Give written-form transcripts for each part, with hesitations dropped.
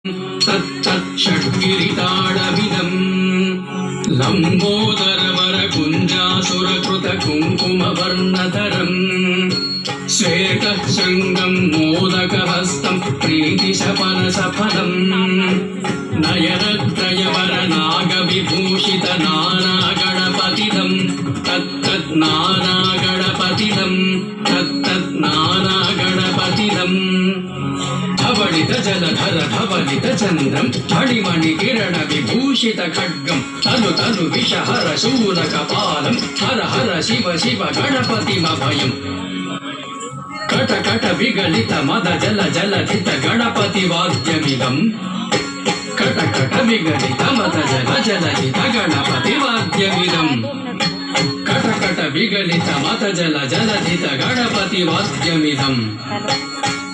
तत्तत्षड्गिरिताडविदम् लम्बोदरवरकुञ्जासुरकृत कुङ्कुमवर्णधरम् श्वेतः शङ्गम् मोदकहस्तम् प्रीतिशपनसफलम् नयनत्रयवरनागविभूषित नानागणपतिदम् तत्तन्नानागणपतिदम् तत्तन्नानागणपतिदम् धवलित जलधर धवलित चन्द्रम् मणिमणि किरण विभूषित खड्गम् तनु तनु विषहर शूल कपालम् हर हर Shiv Shiv गणपतिमभयम् cut cut विगलित मद जल जलधित गणपति वाद्यमिदम् कट कट विगलित मद जल जलधित गणपति वाद्यमिदम् कट कट विगलित मद जल जलधित गणपति वाद्यमिदम्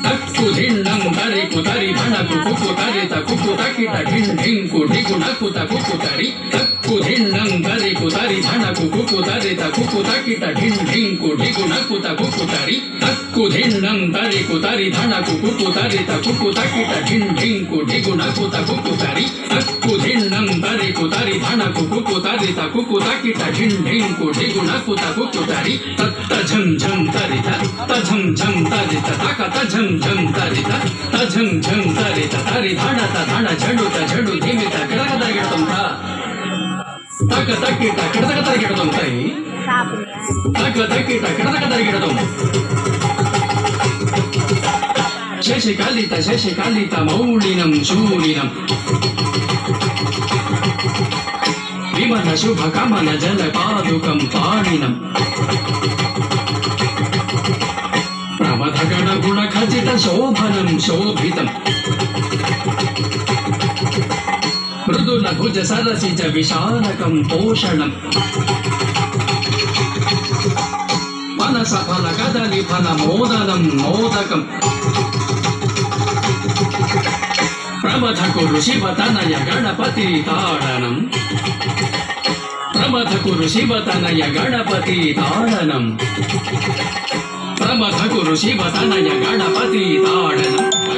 तक्कुधिण्डं तरि कुतरि धनकु कुकुतरि तकुकु तकिट ढिण्ढिङ्कु ढिगुणकुत कुकुतरि तक्कुधिण्डं तरि कुतरि धनकु कुकुतरि तकुकु तकिट ढिण्ढिङ्कु ढिगुणकुत कुकुतरि तक्कुधिण्डं तरि कुतरि धनकु कुकुतरि तकुकु तकिट ढिण्ढिङ्कु ढिगुणकुत कुकुतरि तक्कुधिण्डं तरि कुतरि धनकु कुकुतरि तकुकु तकिट ढिण्ढिङ्कु ढिगुणकुत कुकुतरि तत्तझं झं तरि तझं झं तरि तक तझं झं तरित तझं झं तरित तरि धणत धण झडुत झडु धिमित गिडगदगिडतं तक तकिट गिडगदगिडतं तै तक तकिट गिडगदगिडतं शशिकलित मौलिनं शूलिनं विमल शुभ कमल जल पादुकं पाणिनं प्रमथगण गुण खचित शोभनं शोभितम् मृदुल भुज सरसिज विशालकं पोषणम् मनस फल कदली फल मोदनं मोदकम् प्रमथ कुरु शिव तनय गणपति ताडनम् प्रमथ कुरु शिव तनय गणपति ताडनम् प्रमथ कुरु शिव तनय गणपति ताडनम्